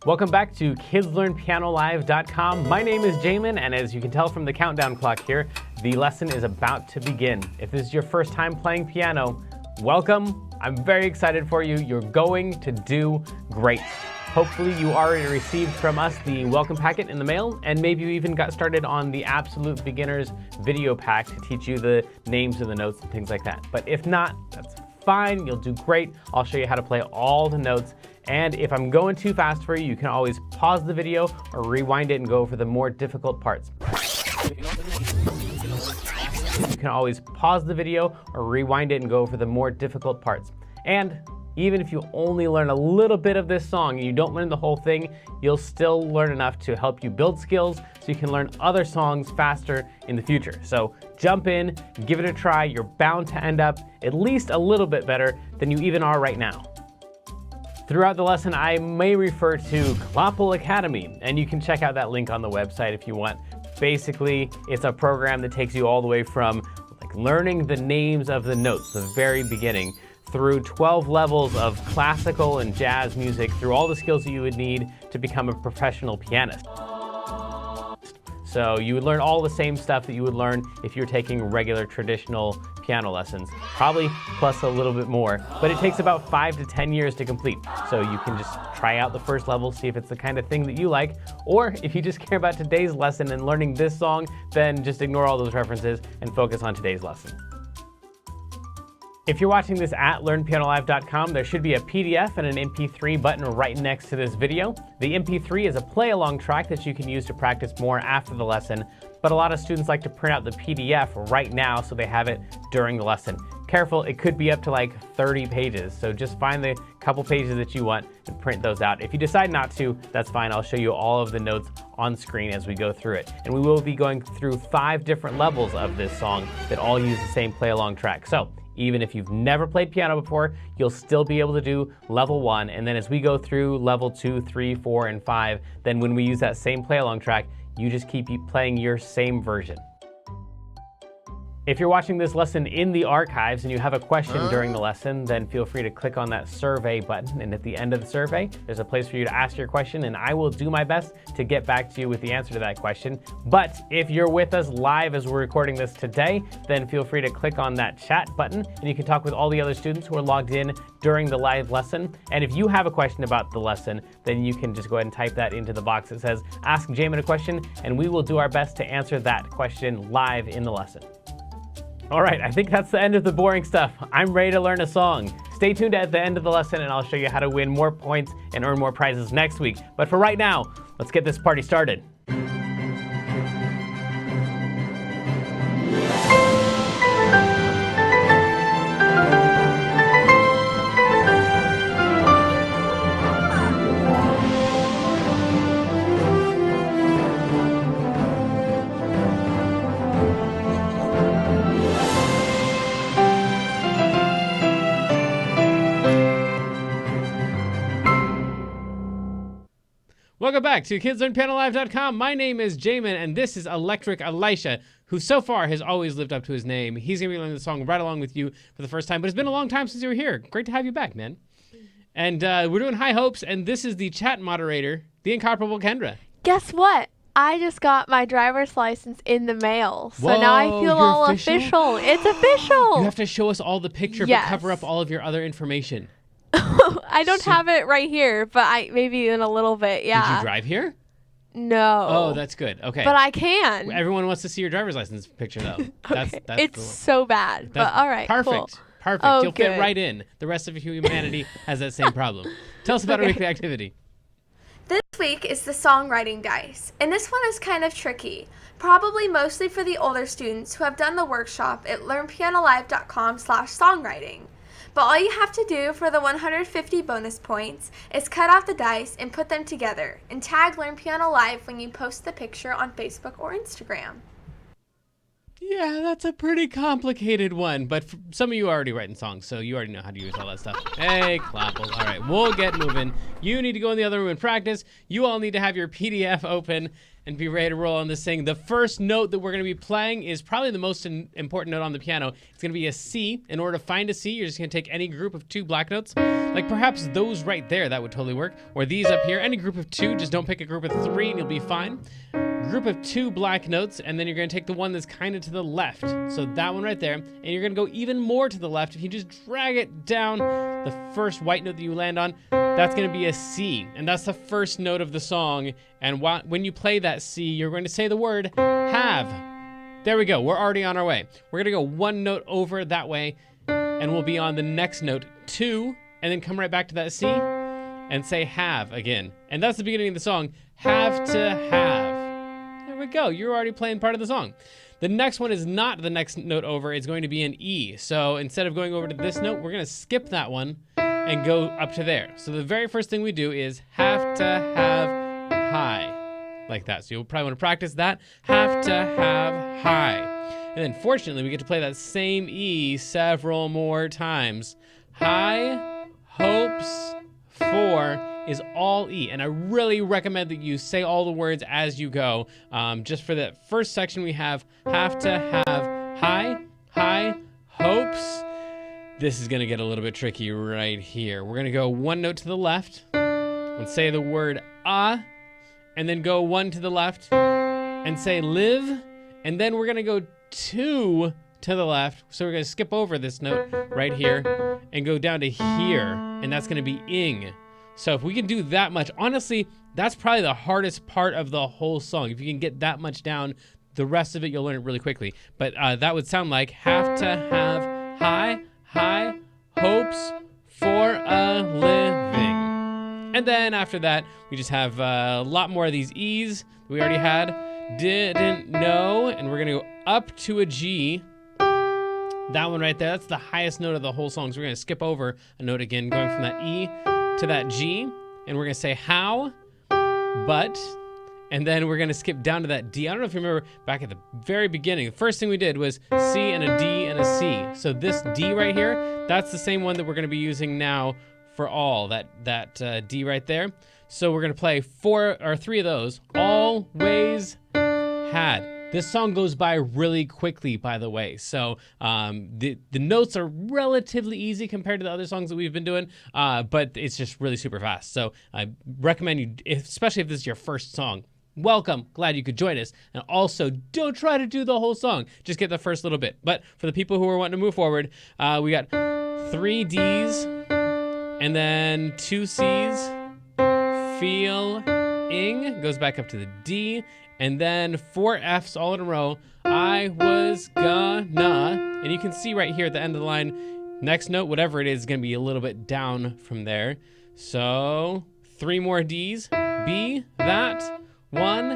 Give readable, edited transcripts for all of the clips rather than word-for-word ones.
Welcome back to KidsLearnPianoLive.com. My name is Jamin, and as you can tell from the countdown clock here, the lesson is about to begin. If this is your first time playing piano, welcome. I'm very excited for you. You're going to do great. Hopefully you already received from us the welcome packet in the mail, and maybe you even got started on the Absolute Beginners video pack to teach you the names of the notes and things like that. But if not, that's fine. You'll do great. I'll show you how to play all the notes. And if I'm going too fast for you, you can always pause the video or rewind it and go over the more difficult parts. You can always pause the video or rewind it and go over the more difficult parts. And even if you only learn a little bit of this song and you don't learn the whole thing, you'll still learn enough to help you build skills so you can learn other songs faster in the future. So jump in, give it a try. You're bound to end up at least a little bit better than you even are right now. Throughout the lesson, I may refer to Klopple Academy, and you can check out that link on the website if you want. Basically, it's a program that takes you all the way from learning the names of the notes, the very beginning, through 12 levels of classical and jazz music, through all the skills that you would need to become a professional pianist. So you would learn all the same stuff that you would learn if you're taking regular traditional piano lessons, probably plus a little bit more, but it takes about 5 to 10 years to complete. So you can just try out the first level, see if it's the kind of thing that you like, or if you just care about today's lesson and learning this song, then just ignore all those references and focus on today's lesson. If you're watching this at LearnPianoLive.com, there should be a PDF and an MP3 button right next to this video. The MP3 is a play-along track that you can use to practice more after the lesson, but a lot of students like to print out the PDF right now so they have it during the lesson. Careful, it could be up to like 30 pages, so just find the couple pages that you want and print those out. If you decide not to, that's fine. I'll show you all of the notes on screen as we go through it. And we will be going through 5 different levels of this song that all use the same play-along track. So even if you've never played piano before, you'll still be able to do level 1. And then as we go through level 2, 3, 4, and 5, then when we use that same play-along track, you just keep playing your same version. If you're watching this lesson in the archives and you have a question during the lesson, then feel free to click on that survey button. And at the end of the survey, there's a place for you to ask your question, and I will do my best to get back to you with the answer to that question. But if you're with us live as we're recording this today, then feel free to click on that chat button, and you can talk with all the other students who are logged in during the live lesson. And if you have a question about the lesson, then you can just go ahead and type that into the box that says, Ask Jamin a question, and we will do our best to answer that question live in the lesson. All right, I think that's the end of the boring stuff. I'm ready to learn a song. Stay tuned at the end of the lesson and I'll show you how to win more points and earn more prizes next week. But for right now, let's get this party started. Welcome back to KidsLearnPianoLive.com. My name is Jamin, and this is Electric Elisha, who so far has always lived up to his name. He's going to be learning the song right along with you for the first time, but it's been a long time since you were here. Great to have you back, man. And we're doing High Hopes, and this is the chat moderator, the incomparable Kendra. Guess what? I just got my driver's license in the mail, so now I feel all official. It's official. You have to show us all the picture, but cover up all of your other information. I don't have it right here, but maybe in a little bit, yeah. Did you drive here? No. Oh, that's good. Okay. But I can. Everyone wants to see your driver's license picture, though. Okay. It's so bad, but all right, perfect. cool. Perfect. Oh, You'll fit right in. The rest of humanity has that same problem. Tell us about our weekly activity. This week is the songwriting dice, and this one is kind of tricky, probably mostly for the older students who have done the workshop at learnpianolive.com/songwriting. But all you have to do for the 150 bonus points is cut off the dice and put them together, and tag Learn Piano Live when you post the picture on Facebook or Instagram. Yeah, that's a pretty complicated one, but some of you are already writing songs, so you already know how to use all that stuff. Hey, Clapple. All right, we'll get moving. You need to go in the other room and practice. You all need to have your PDF open and be ready to roll on this thing. The first note that we're going to be playing is probably the most important note on the piano. It's going to be a C. In order to find a C, you're just going to take any group of 2 black notes, like perhaps those right there. That would totally work. Or these up here. Any group of 2. Just don't pick a group of 3 and you'll be fine. Group of 2 black notes, and then you're going to take the one that's kind of to the left. So that one right there, and you're going to go even more to the left. If you just drag it down, the first white note that you land on, that's going to be a C, and that's the first note of the song. And when you play that C, you're going to say the word have. There we go. We're already on our way. We're going to go one note over that way, and we'll be on the next note, 2, and then come right back to that C and say have again. And that's the beginning of the song, have to have. There we go. You're already playing part of the song. The next one is not the next note over. It's going to be an E. So instead of going over to this note, we're going to skip that one and go up to there. So the very first thing we do is have to have high, like that. So you'll probably want to practice that. Have to have high. And then fortunately, we get to play that same E several more times. High hopes for is all E, and I really recommend that you say all the words as you go. Just for that first section, we have to have high hopes. This is gonna get a little bit tricky right here. We're gonna go one note to the left and say the word and then go one to the left and say live, and then we're gonna go 2 to the left. So we're gonna skip over this note right here and go down to here, and that's gonna be ing. So if we can do that much, honestly, that's probably the hardest part of the whole song. If you can get that much down, the rest of it, you'll learn it really quickly. But that would sound like have to have high hopes for a living. And then after that, we just have a lot more of these E's that we already had. Didn't know, and we're gonna go up to a G. That one right there, that's the highest note of the whole song. So we're gonna skip over a note again, going from that E to that G, and we're gonna say how, but, and then we're gonna skip down to that D. I don't know if you remember back at the very beginning, the first thing we did was C and a D and a C. So this D right here, that's the same one that we're gonna be using now for all, that D right there. So we're gonna play 4 or 3 of those, always had. This song goes by really quickly, by the way. So the notes are relatively easy compared to the other songs that we've been doing, but it's just really super fast. So I recommend you, especially if this is your first song, welcome, glad you could join us. And also, don't try to do the whole song. Just get the first little bit. But for the people who are wanting to move forward, we got 3 Ds and then 2 Cs, feeling, goes back up to the D, and then 4 Fs all in a row. I was gonna, and you can see right here at the end of the line, next note, whatever it is gonna be a little bit down from there. So 3 more Ds, be that one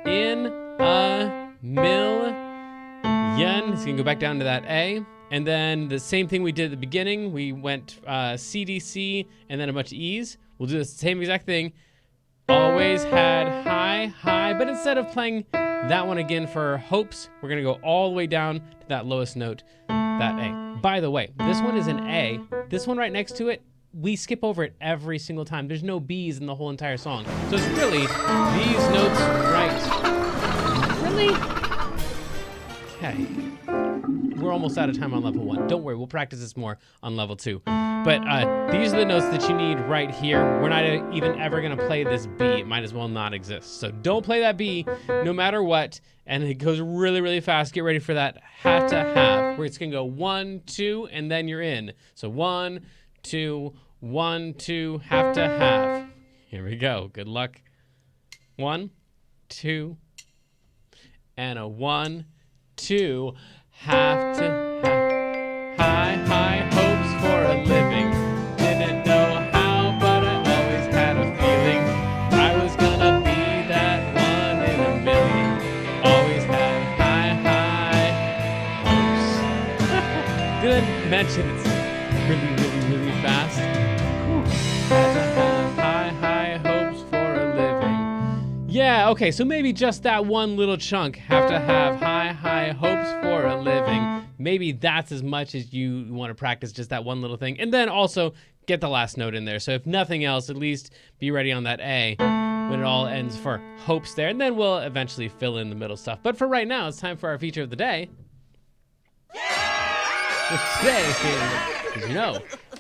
in a million. It's gonna go back down to that A. And then the same thing we did at the beginning, we went C, D, C, and then a bunch of E's. We'll do the same exact thing. Always had high, but instead of playing that one again for hopes, we're gonna go all the way down to that lowest note, that A. By the way, this one is an A. This one right next to it, we skip over it every single time. There's no B's in the whole entire song. So it's really these notes right. Really? Okay. We're almost out of time on level 1. Don't worry, we'll practice this more on level 2. But these are the notes that you need right here. We're not even ever gonna play this B. It might as well not exist. So don't play that B no matter what. And it goes really, really fast. Get ready for that have to have, where it's gonna go 1, 2, and then you're in. So 1, 2, 1, 2, have to have. Here we go, good luck. 1, 2, and a 1, 2, have to have high hopes for a living. Didn't know how, but I always had a feeling I was gonna be that one in a million. Always had high hopes. Did I mention it's really fast? Had to have high hopes for a living. Yeah, Yeah, okay, so maybe just that one little chunk. Have to have high, high hopes for a living. Maybe that's as much as you want to practice, just that one little thing. And then also get the last note in there. So if nothing else, at least be ready on that A when it all ends for hopes there. And then we'll eventually fill in the middle stuff. But for right now, it's time for our feature of the day. Which today is,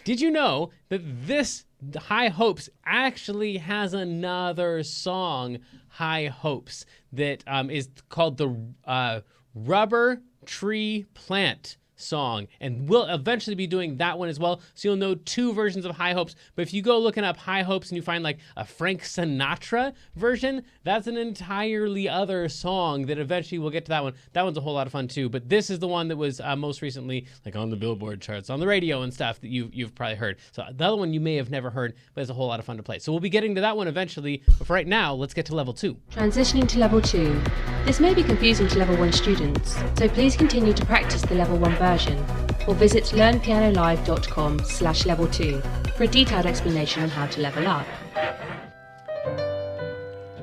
did you know that this High Hopes actually has another song, High Hopes, that is called the Rubber Tree Plant song, and we'll eventually be doing that one as well, so you'll know two versions of High Hopes. But if you go looking up High Hopes and you find like a Frank Sinatra version, that's an entirely other song that eventually we'll get to that one. That one's a whole lot of fun too, but this is the one that was most recently like on the Billboard charts, on the radio and stuff that you've probably heard. So the other one you may have never heard, but it's a whole lot of fun to play. So we'll be getting to that one eventually, but for right now, let's get to level 2. Transitioning to level 2. This may be confusing to level 1 students, so please continue to practice the level 1 version or visit learnpianolive.com/level 2 for a detailed explanation on how to level up.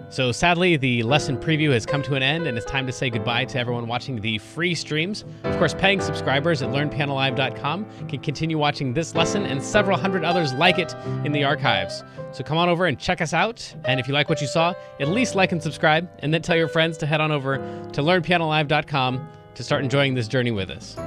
So sadly, the lesson preview has come to an end, and it's time to say goodbye to everyone watching the free streams. Of course, paying subscribers at learnpianolive.com can continue watching this lesson and several hundred others like it in the archives. So come on over and check us out, and if you like what you saw, at least like and subscribe, and then tell your friends to head on over to learnpianolive.com to start enjoying this journey with us.